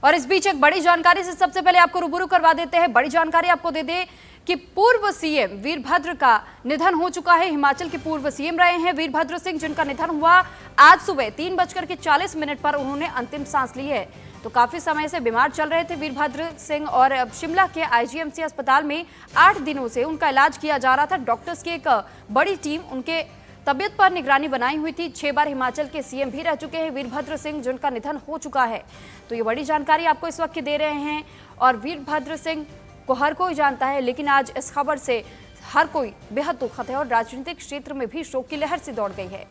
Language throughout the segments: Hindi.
और इस बीच एक बड़ी जानकारी से सबसे पहले आपको रूबरू करवा देते हैं। बड़ी जानकारी आपको दे दें कि पूर्व सीएम वीरभद्र का निधन हो चुका है। हिमाचल के पूर्व सीएम रहे हैं वीरभद्र सिंह, जिनका निधन हुआ आज सुबह 3:40 पर उन्होंने अंतिम सांस ली है। तो काफी समय से बीमार चल रहे थे वीरभद्र सिंह और अब शिमला के आईजीएमसी अस्पताल में 8 दिनों से उनका इलाज किया जा रहा था। डॉक्टर्स की एक बड़ी टीम उनके तबियत पर निगरानी बनाई हुई थी। 6 बार हिमाचल के सीएम भी रह चुके हैं वीरभद्र सिंह, जिनका निधन हो चुका है। तो ये बड़ी जानकारी आपको इस वक्त दे रहे हैं और वीरभद्र सिंह को हर कोई जानता है, लेकिन आज इस खबर से हर कोई बेहद दुखद है और राजनीतिक क्षेत्र में भी शोक की लहर सी दौड़ गई है।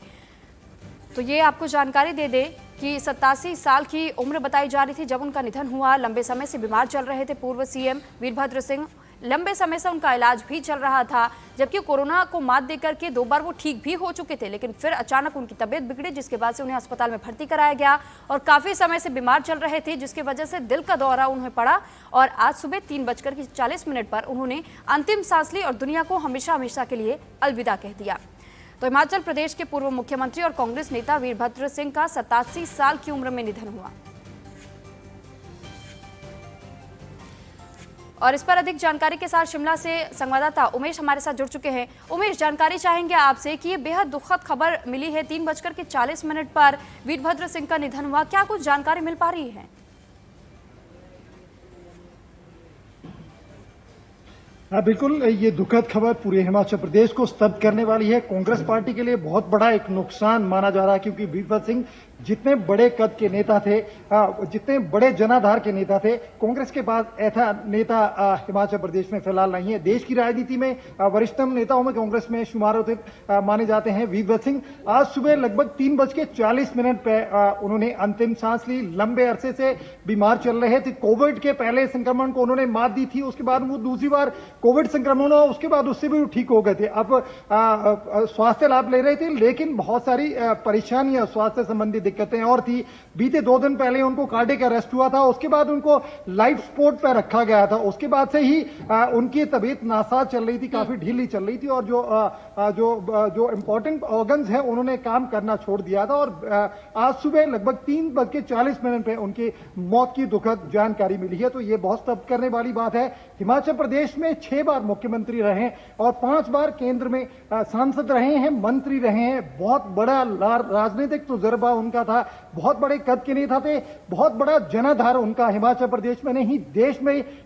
तो ये आपको जानकारी दे दे कि 87 साल की उम्र बताई जा रही थी जब उनका निधन हुआ। लंबे समय से बीमार चल रहे थे पूर्व सीएम वीरभद्र सिंह। लंबे समय से उनका इलाज भी चल रहा था, जबकि कोरोना को मात देकर के 2 बार वो ठीक भी हो चुके थे, लेकिन फिर अचानक उनकी तबीयत बिगड़ी, जिसके बाद से उन्हें अस्पताल में भर्ती कराया गया और काफी समय से बीमार चल रहे थे, जिसकी वजह से दिल का दौरा उन्हें पड़ा और आज सुबह 3:40 पर उन्होंने अंतिम सांस ली और दुनिया को हमेशा हमेशा के लिए अलविदा कह दिया। तो हिमाचल प्रदेश के पूर्व मुख्यमंत्री और कांग्रेस नेता वीरभद्र सिंह का 87 साल की उम्र में निधन हुआ। और इस पर अधिक जानकारी के साथ शिमला से संवाददाता उमेश हमारे साथ जुड़ चुके हैं। उमेश, जानकारी चाहेंगे आपसे कि ये बेहद दुखद खबर मिली है, 3:40 पर वीरभद्र सिंह का निधन हुआ। क्या कुछ जानकारी मिल पा रही है? हाँ बिल्कुल, ये दुखद खबर पूरे हिमाचल प्रदेश को स्तब्ध करने वाली है। कांग्रेस पार्टी के लिए बहुत बड़ा एक नुकसान माना जा रहा है, क्योंकि वीरभद्र सिंह जितने बड़े कद के नेता थे, जितने बड़े जनाधार के नेता थे, कांग्रेस के पास ऐसा नेता हिमाचल प्रदेश में फिलहाल नहीं है। देश की राजनीति में वरिष्ठतम नेताओं में कांग्रेस में शुमार होते माने जाते हैं वीरभद्र सिंह। आज सुबह लगभग 3:40 पे उन्होंने अंतिम सांस ली। लंबे अरसे से बीमार चल रहे थे। कोविड के पहले संक्रमण को उन्होंने मात दी थी, उसके बाद वो दूसरी बार कोविड संक्रमण हुआ, उसके बाद उससे भी ठीक हो गए थे। अब स्वास्थ्य लाभ ले रहे थे, लेकिन बहुत सारी परेशानियां, स्वास्थ्य संबंधी दिक्कतें और थी। बीते 2 दिन पहले उनको कार्डियक अरेस्ट हुआ था, उसके बाद उनको लाइफ सपोर्ट पर रखा गया था। उसके बाद से ही उनकी तबीयत नासाज चल रही थी, काफी ढीली चल रही थी और जो इंपॉर्टेंट ऑर्गन्स हैं उन्होंने काम करना छोड़ दिया था। और आज सुबह लगभग 3:40 पे उनकी मौत की दुखद जानकारी मिली है। तो ये बहुत स्तब्ध करने वाली बात है। हिमाचल प्रदेश में 6 बार मुख्यमंत्री रहे और 5 बार केंद्र में सांसद रहे हैं, मंत्री रहे हैं। बहुत बड़ा राजनीतिक तजुर्बा उनका था, बहुत बड़े कद के नेता थे, बहुत बड़ा जनाधार उनका हिमाचल प्रदेश में नहीं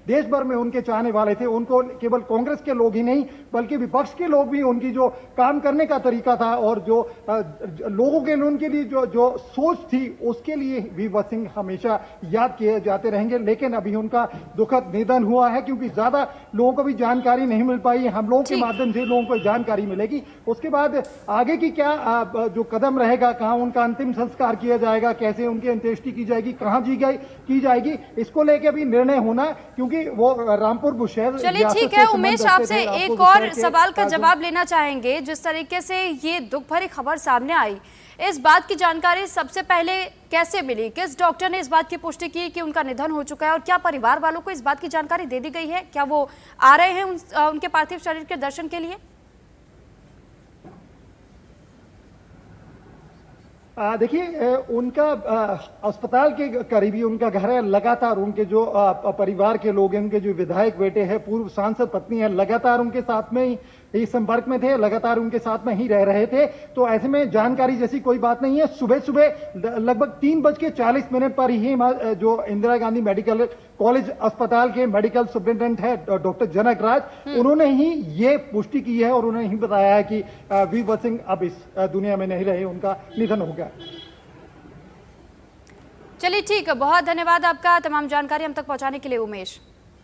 देश भर में उनके चाहने वाले थे। उनको केवल कांग्रेस के लोग ही नहीं, बल्कि विपक्ष के लोग भी उनकी जो काम करने का तरीका था और जो लोगों के उनके लिए जो सोच थी, उसके लिए वीरभद्र सिंह हमेशा याद किए जाते रहेंगे। लेकिन अभी उनका दुखद निधन हुआ है, क्योंकि ज्यादा लोगों को भी जानकारी नहीं मिल पाई। हम लोगों के माध्यम से लोगों को जानकारी मिलेगी। उसके बाद आगे की क्या जो कदम रहेगा, कहां उनका अंतिम संस्कार किया जाएगा, कैसे उनकी अंत्येष्टि की जाएगी, कहां की जाएगी, इसको लेकर भी निर्णय होना, क्योंकि वो रामपुर बुशहर। चलिए ठीक है उमेश, आपसे एक और सवाल का जवाब लेना चाहेंगे। जिस तरीके से ये दुख भरी खबर सामने आई, इस बात की जानकारी सबसे पहले कैसे मिली? किस डॉक्टर ने इस बात की पुष्टि की कि उनका निधन हो चुका है और क्या परिवार वालों को इस बात की जानकारी दे दी गई है? क्या वो आ रहे हैं उनके पार्थिव शरीर के दर्शन के लिए? देखिए, उनका अस्पताल के करीबी उनका घर है। लगातार उनके जो परिवार के लोग हैं, उनके जो विधायक बेटे हैं, पूर्व सांसद पत्नी है, लगातार उनके साथ में ही संपर्क में थे, लगातार उनके साथ में ही रह रहे थे। तो ऐसे में जानकारी जैसी कोई बात नहीं है। सुबह सुबह लगभग 3:40 पर ही जो इंदिरा गांधी मेडिकल कॉलेज अस्पताल के मेडिकल सुपरिटेंडेंट है डॉक्टर जनक राज, उन्होंने ही ये पुष्टि की है और उन्होंने ही बताया है कि वीरभद्र सिंह अब इस दुनिया में नहीं रहे, उनका निधन हो गया। चलिए ठीक है, बहुत धन्यवाद आपका तमाम जानकारी हम तक पहुंचाने के लिए उमेश।